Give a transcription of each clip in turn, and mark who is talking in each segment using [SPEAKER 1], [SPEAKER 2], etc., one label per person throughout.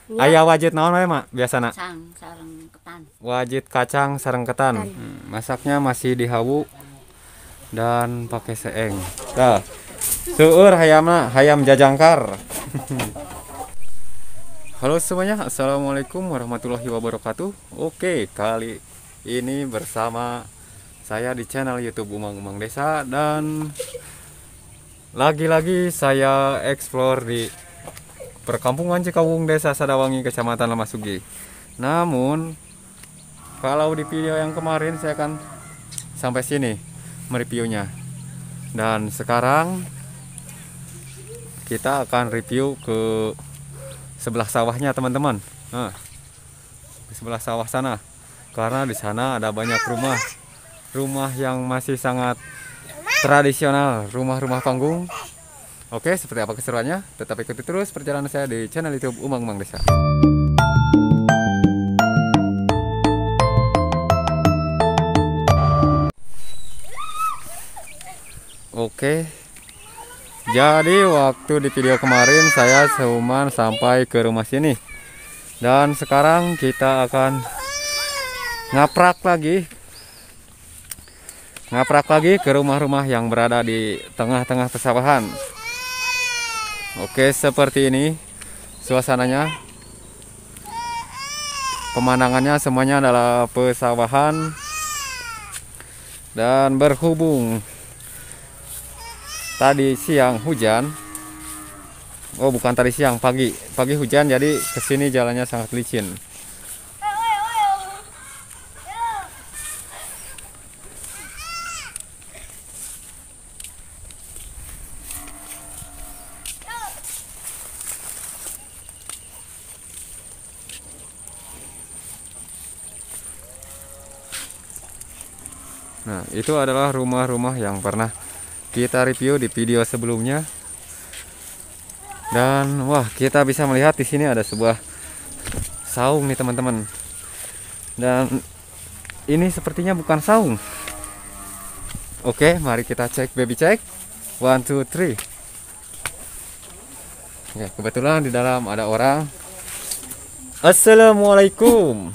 [SPEAKER 1] Aya wajit naon we mak biasana?
[SPEAKER 2] Kacang sareng ketan.
[SPEAKER 1] Wajit kacang sareng ketan. Masaknya masih di hawu dan pakai seeng. Tah. Seueur hayamna, hayam jajangkar. Halo semuanya, assalamualaikum warahmatullahi wabarakatuh. Oke, kali ini bersama saya di channel YouTube Umang-Umang Desa dan lagi-lagi saya explore di perkampungan Cikawung, Desa Sadawangi, Kecamatan Lamasugi. Namun, kalau di video yang kemarin saya akan sampai sini mereviewnya. Dan sekarang kita akan review ke sebelah sawahnya teman-teman. Nah, di sebelah sawah sana. Karena di sana ada banyak rumah yang masih sangat tradisional, rumah-rumah panggung. Oke, seperti apa keseruannya? Tetap ikuti terus perjalanan saya di channel YouTube Umang-Umang Desa. Oke. Jadi waktu di video kemarin saya cuman sampai ke rumah sini. Dan sekarang kita akan ngaprak lagi ke rumah-rumah yang berada di tengah-tengah pesawahan. Oke, seperti ini suasananya. Pemandangannya semuanya adalah pesawahan. Dan berhubung tadi siang hujan. Oh, bukan tadi siang, pagi hujan, jadi kesini jalannya sangat licin. Nah, itu adalah rumah-rumah yang pernah kita review di video sebelumnya. Dan wah, kita bisa melihat di sini ada sebuah saung nih teman-teman. Dan ini sepertinya bukan saung. Oke, mari kita cek, baby cek. 1, 2, 3. Ya, kebetulan di dalam ada orang. Assalamualaikum.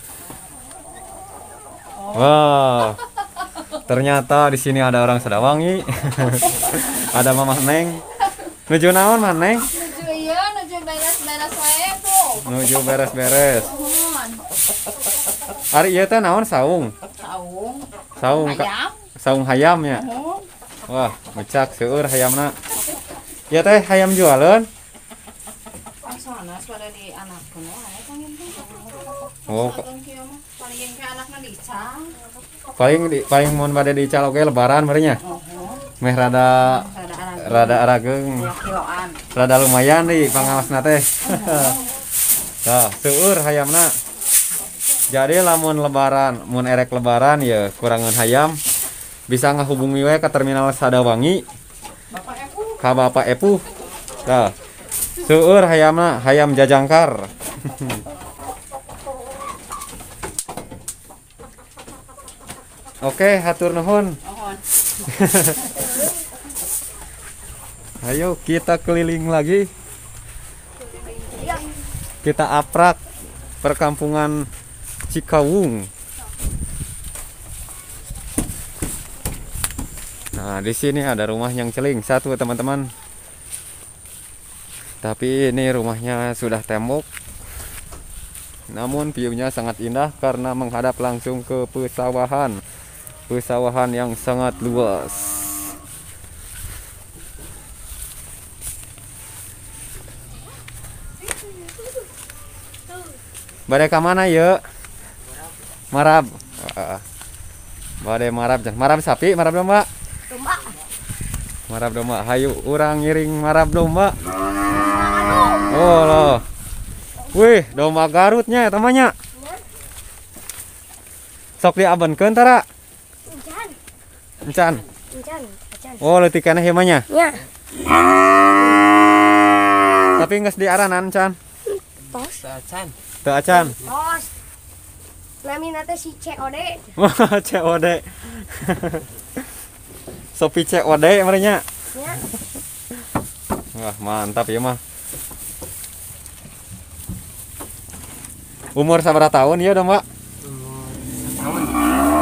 [SPEAKER 1] Wah. Ternyata di sini ada orang Sadawangi. Ada Mama Neng. Nuju naon Mama Neng?
[SPEAKER 2] Nuju iya, nuju beres-beres wae tuh.
[SPEAKER 1] Nuju beres-beres. Ari ieu teh naon saung? Saung
[SPEAKER 2] Ayam.
[SPEAKER 1] saung hayam ya. Wah, mecak seueur hayamna. Ieu teh hayam jualan.
[SPEAKER 2] Soalnya pada di anakkeun wae kan gitu.
[SPEAKER 1] Oh,
[SPEAKER 2] Paling ke anakna dicang.
[SPEAKER 1] paling mun bade dical oge lebaran barenya. Meh rada arageung.
[SPEAKER 2] Kiloan.
[SPEAKER 1] Rada lumayan di pangaosna teh. Tah, seueur hayamna. Jadi lamun lebaran, mun erek lebaran ya kurangan hayam, bisa ngahubungi we ke terminal Sadawangi. Ka Bapak Epuh. Tah. Seueur hayamna, hayam jajangkar. Oke, hatur nuhun. Ayo kita keliling lagi. Kita aprak perkampungan Cikawung. Nah, di sini ada rumah yang celing satu teman-teman. Tapi ini rumahnya sudah tembok. Namun view-nya sangat indah karena menghadap langsung ke pesawahan. Pesawahan yang sangat luas. Bade ka mana ye? Marab. Bade marab, marab sapi, marab domba.
[SPEAKER 2] Domba.
[SPEAKER 1] Marab domba. Hayu urang ngiring marab domba. Oh loh. Wih, domba Garutnya tamanya. Sok diabenkeun tara. Encan. Oh, leutik keneh ieu mah nya.
[SPEAKER 3] Ya.
[SPEAKER 1] Tapi geus diaranan can.
[SPEAKER 3] Tos.
[SPEAKER 1] Teu acan.
[SPEAKER 3] Tos. Namina teh si COD.
[SPEAKER 1] Wah, COD. Sopi COD merenya.
[SPEAKER 3] Ya.
[SPEAKER 1] Wah, mantap ya mah. Umur sabaraha tahun ieu domba?
[SPEAKER 4] Tahun.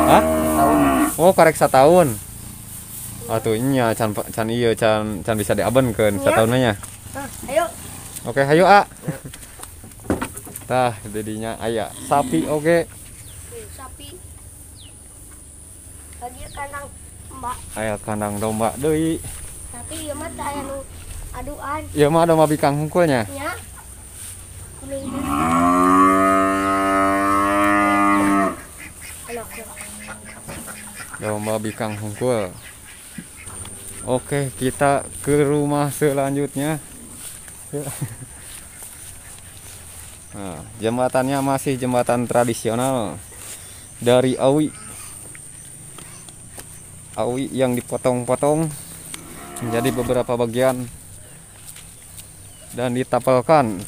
[SPEAKER 1] Hah?
[SPEAKER 4] Tahun.
[SPEAKER 1] Oh, karek satahun. Atuh nya can ieu can bisa diabenkeun satahun nya.
[SPEAKER 3] Nah, ayo.
[SPEAKER 1] Oke, hayu A. Tah, jadinya aya sapi oge.
[SPEAKER 3] Sapi. Lagi kandang Mbak.
[SPEAKER 1] Aya kandang domba deui.
[SPEAKER 3] Tapi ieu mah teh aya nu aduan
[SPEAKER 1] Ieu mah domba bikang hungkulnya.
[SPEAKER 3] nya. Kuning. Enak.
[SPEAKER 1] Domba bikang hungkul. Oke, kita ke rumah selanjutnya. Nah, jembatannya masih jembatan tradisional dari awi. Awi yang dipotong-potong menjadi beberapa bagian dan ditapelkan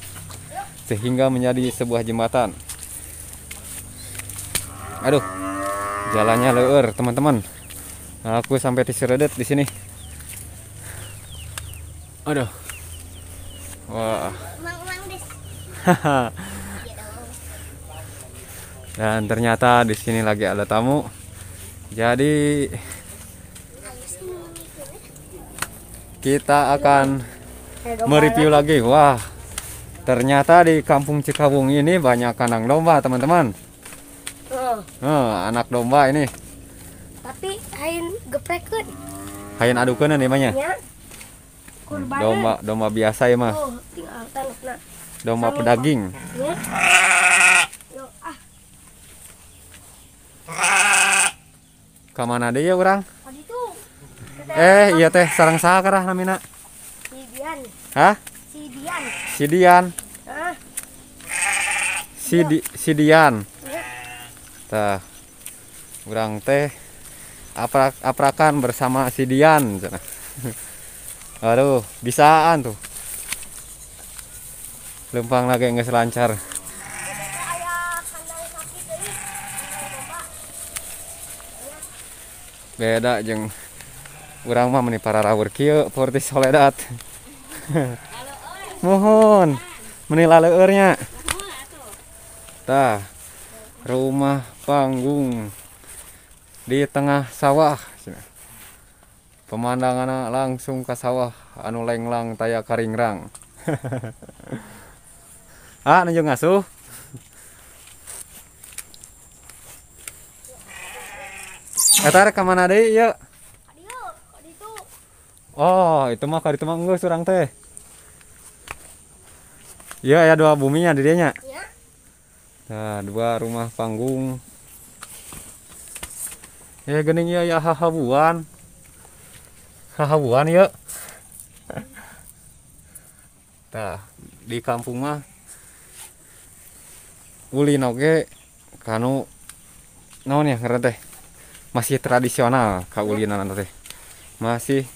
[SPEAKER 1] sehingga menjadi sebuah jembatan. Aduh, jalannya leur, teman-teman. Aku sampai diseredet di sini. Aduh. Wah. Dan ternyata di sini lagi ada tamu. Jadi kita akan mereview lagi. Wah, ternyata di Kampung Cikawung ini banyak kandang domba, teman-teman. Anak domba ini.
[SPEAKER 3] Tapi hain geprekkeun.
[SPEAKER 1] Hayan adukeun namanya.
[SPEAKER 3] Nya. Kurban.
[SPEAKER 1] Domba biasa ya mah.
[SPEAKER 3] Oh, tinggal tanukna.
[SPEAKER 1] Domba pedaging.
[SPEAKER 3] Ya. Yo,
[SPEAKER 1] Kamana deui ya urang?
[SPEAKER 3] tadi tuh.
[SPEAKER 1] Iya teh sareng saha karah namina?
[SPEAKER 3] Si Dian.
[SPEAKER 1] Hah?
[SPEAKER 3] Si Dian.
[SPEAKER 1] Si Dian.
[SPEAKER 3] Ah,
[SPEAKER 1] Si Dian.
[SPEAKER 3] ya.
[SPEAKER 1] Tah. Urang teh aprakan bersama si Dian cenah. Aduh, bisaan tuh. Lempang lagi geus lancar.
[SPEAKER 3] Aya kandang sapi deui.
[SPEAKER 1] Beda jeung urang mah meuni para rawur kieu Porti Soledad. Mohon meuni laleueurnya. Tah, rumah panggung di tengah sawah. Pemandanganna langsung ke sawah anu lenglang taya karingrang. Ah, nu ngasuh. Eta rek ka mana deui ieu?
[SPEAKER 3] Adieu, di itu.
[SPEAKER 1] Oh, itu mah ka ditu mah geus urang teh. Iya, aya dua buminya di dieu nya.
[SPEAKER 3] Ya.
[SPEAKER 1] Nah, dua rumah panggung. Ya geuning ieu ya hahabuan. Hahabuan ieu. Tah, di kampung mah ulin oge kanu naon ya ngaran teh? Masih tradisional kaulinan teh. Masih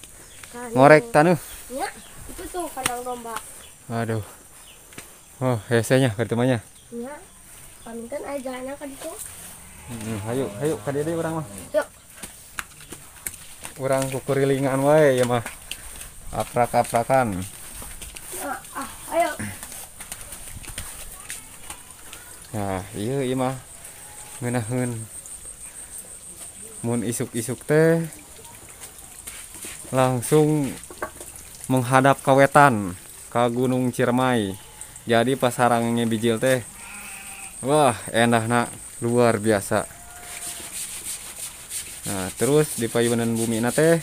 [SPEAKER 1] ngorek tanuh.
[SPEAKER 3] Ya, itu tuh kandang domba.
[SPEAKER 1] Aduh. Oh, hesenya pertamanya.
[SPEAKER 3] Ya. Paminten aya jalanna ka ditu.
[SPEAKER 1] Hayu ka dieu deui urang mah.
[SPEAKER 3] Yuk.
[SPEAKER 1] Urang kukurilingan wae ya mah. Aprak-aprakan.
[SPEAKER 3] Ayo.
[SPEAKER 1] Nah, ieu mah ngeunaheun mun isuk-isuk teh langsung menghadap ka wetan ka Gunung Ciremai. Jadi pas sarangnya bijil teh wah, endahna luar biasa. Nah, terus di payunan bumi teh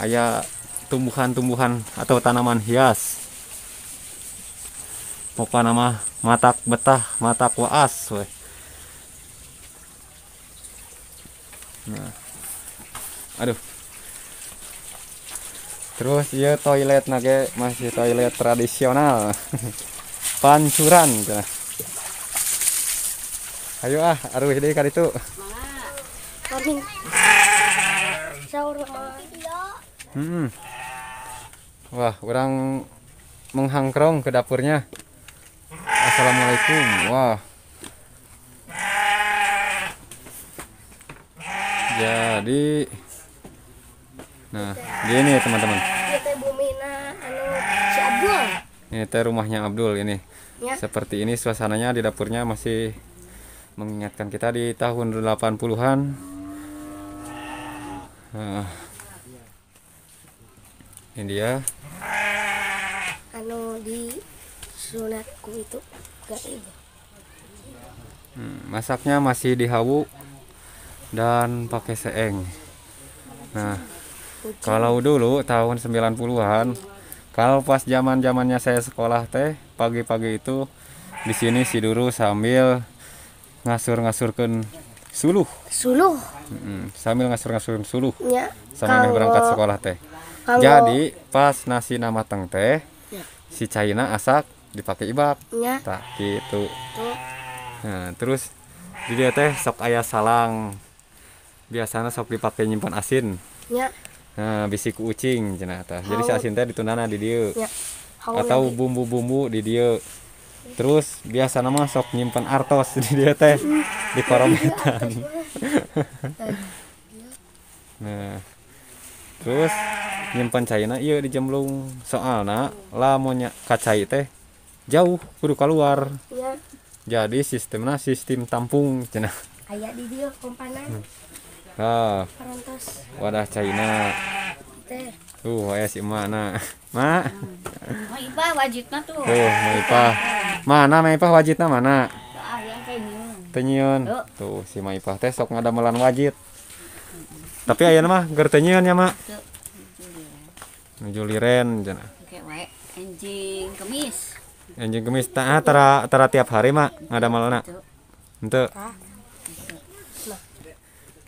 [SPEAKER 1] aya tumbuhan-tumbuhan atau tanaman hias. Pokokna mah matak betah, matak waas we. Nah. Aduh. Terus ieu toilet ge masih toilet tradisional. Pancuran cenah. Ayo aruh deui ka ditu.
[SPEAKER 3] Pamin. Saur mah.
[SPEAKER 1] Wah, orang menghangkrong ke dapurnya. Assalamualaikum. Wah. Jadi nah, gini teman-teman.
[SPEAKER 3] Ieu teh bumina anu si Abdul.
[SPEAKER 1] Ini teh rumahnya Abdul ini.
[SPEAKER 3] Ya.
[SPEAKER 1] Seperti ini suasananya di dapurnya masih mengingatkan kita di tahun 80-an. Ini dia.
[SPEAKER 3] Anu di sunatku itu gak itu.
[SPEAKER 1] Masaknya masih di hawu dan pakai seeng. Nah, kalau dulu tahun 90-an, kalau pas zaman-zamannya saya sekolah teh, pagi-pagi itu di sini si Duru sambil ngasur-ngasurkeun suluh.
[SPEAKER 3] Suluh.
[SPEAKER 1] Sambil ngasur-ngasurkeun suluh.
[SPEAKER 3] Ya.
[SPEAKER 1] Sambil berangkat sekolah teh.
[SPEAKER 3] Kalau-
[SPEAKER 1] Jadi pas nasi nama teng teh,
[SPEAKER 3] Ya.
[SPEAKER 1] si Caina asak dipakai ibab.
[SPEAKER 3] Ya.
[SPEAKER 1] Tak gitu.
[SPEAKER 3] Tuh.
[SPEAKER 1] Nah, terus di dia teh sok aya salang. Biasanya sok dipakai nyimpan asin.
[SPEAKER 3] Ya.
[SPEAKER 1] Nah, bisi ku ucing cenah tah. Jadi si asin teh ditunana di dieu.
[SPEAKER 3] Ya. Hawa
[SPEAKER 1] Atau
[SPEAKER 3] lagi.
[SPEAKER 1] bumbu-bumbu di dieu. Terus biasa nama sok nyimpan artos di dia teh di korometan. Nah, terus nyimpan caina ieu di jemblung. Soalna lamunnya kacai teh jauh kudu keluar.
[SPEAKER 3] Ya.
[SPEAKER 1] Jadi sistemnya sistem tampung cenah.
[SPEAKER 3] Aya di dia kompanan.
[SPEAKER 1] Ah,
[SPEAKER 3] Parantos
[SPEAKER 1] wadah caina.
[SPEAKER 3] teh.
[SPEAKER 1] Aya si mana? Mak.
[SPEAKER 2] Mah Ipah wajibna tuh.
[SPEAKER 1] Maipah. Mana Maipah wajitna mana?
[SPEAKER 2] Ah, yang kayak gini.
[SPEAKER 1] Tenyeun. Tuh si Maipah teh sok ngadamelan wajit. Tapi ayeuna mah ger tenyeun nya, Mak.
[SPEAKER 2] Tuh.
[SPEAKER 1] Nuju liren cenah.
[SPEAKER 2] Kayak wae anjing kemis.
[SPEAKER 1] Anjing kemis tah tara tiap hari, Mak, ngadamelna.
[SPEAKER 2] Tuh.
[SPEAKER 1] Henteu.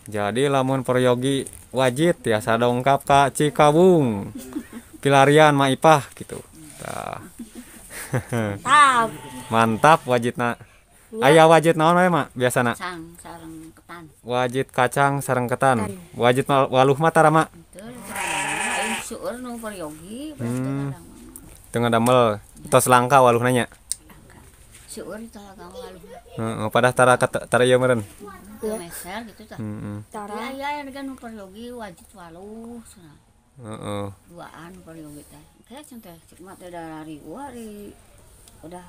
[SPEAKER 1] Jadi lamun peryogi wajit tiasa dongkap ka Cikawung. Pilarian Maipah gitu. Tah.
[SPEAKER 3] Tap.
[SPEAKER 1] Mantap wajitna. Aya wajit naon we, Mak, biasana?
[SPEAKER 2] Sang sareng ketan.
[SPEAKER 1] Wajit kacang sareng ketan. Wajit waluh mah tara, Mak.
[SPEAKER 2] Tuh, aing seueur nu peryogi berarti kadang
[SPEAKER 1] Teu ngadamel. Tos langka waluh nanya.
[SPEAKER 2] seueur teh lagang lalu.
[SPEAKER 1] Heeh, padah tara ieu meureun.
[SPEAKER 2] Meser gitu tah.
[SPEAKER 1] Heeh.
[SPEAKER 2] Ya ya kan nu peryogi wajib waluh cenah.
[SPEAKER 1] Heeh.
[SPEAKER 2] Duaan peryogi teh. Kayak contoh cek mah teh dari wari udah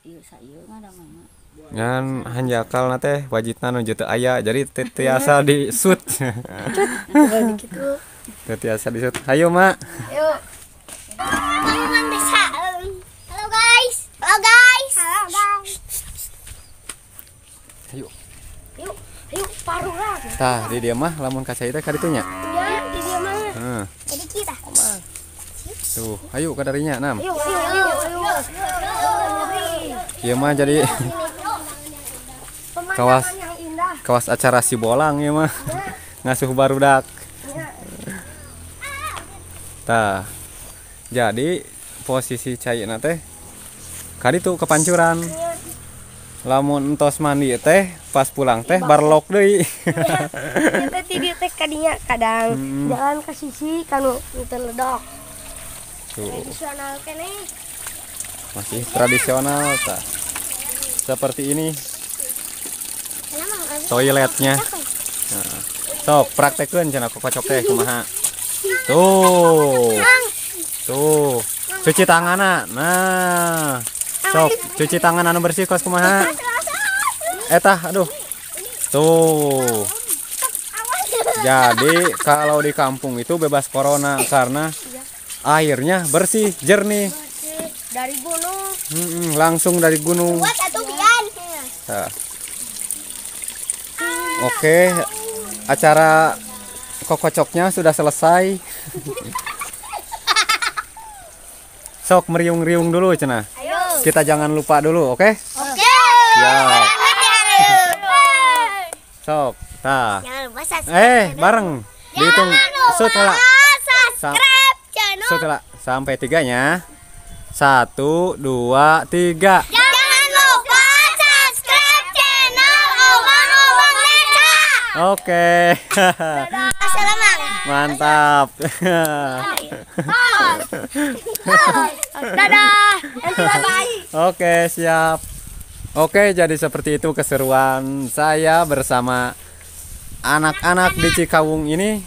[SPEAKER 2] ieu sa ieu mah da mah.
[SPEAKER 1] Ngan hanjakal na teh wajitna nu teu aya jadi teu tiasa disut.
[SPEAKER 3] Gitu.
[SPEAKER 1] Teu tiasa disut. Hayo, Mak.
[SPEAKER 3] Yuk. Teman bisa. Halo guys. Halo guys. Halo guys.
[SPEAKER 1] Hayo.
[SPEAKER 3] Yuk. Yuk parurang.
[SPEAKER 1] Tah, di dia mah lamun kacai teh ka ditu nya.
[SPEAKER 3] Ya, di dia mana?
[SPEAKER 1] Heeh.
[SPEAKER 3] Jadi kita.
[SPEAKER 1] Tuh, hayo kadarinya 6.
[SPEAKER 3] Yuk, yuk.
[SPEAKER 1] Ieu mah jadi kawas
[SPEAKER 3] Pemandangan yang indah.
[SPEAKER 1] kawas acara si bolang ieu mah. Ngasuh barudak. Tah. Jadi posisi caina teh ka ditu kepancuran. Lamun entos mandi teh pas pulang teh barlok deui.
[SPEAKER 3] Kita tidur teh kadinya kadang jalan ke sisi kanu itu ledok.
[SPEAKER 1] Tuh,
[SPEAKER 3] Tradisional kene.
[SPEAKER 1] masih tradisional tah. Seperti ini toiletnya. Nah, sok praktekeun cenah kokocok teh kumaha. Tuh. Tuh. Cuci tanganna. Nah. Sok cuci tangan anu bersih kos kumaha. Tah, aduh. Tuh. Jadi kalau di kampung itu bebas corona karena airnya bersih, jernih.
[SPEAKER 3] Dari gunung.
[SPEAKER 1] Langsung dari gunung.
[SPEAKER 3] Buat satu bian.
[SPEAKER 1] Nah. Oke, acara kokocoknya sudah selesai. Sok meriung-riung dulu cenah.
[SPEAKER 3] Ayo.
[SPEAKER 1] Kita jangan lupa dulu, oke?
[SPEAKER 3] Oke.
[SPEAKER 1] Ya. Sok, tah.
[SPEAKER 3] Jangan lupa subscribe.
[SPEAKER 1] Bareng. Dihitung sut heula.
[SPEAKER 3] Subscribe channel.
[SPEAKER 1] Sut heula. Sampai 3-nya. 1 2 3.
[SPEAKER 3] Jangan lupa subscribe channel Obang-Obang Desa.
[SPEAKER 1] Oke.
[SPEAKER 3] Assalamualaikum.
[SPEAKER 1] Mantap.
[SPEAKER 3] Dadah. Bye.
[SPEAKER 1] Oke, siap. Oke, jadi seperti itu keseruan saya bersama anak-anak di Cikawung ini.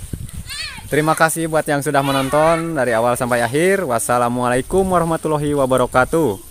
[SPEAKER 1] Terima kasih buat yang sudah menonton dari awal sampai akhir. Wassalamualaikum warahmatullahi wabarakatuh.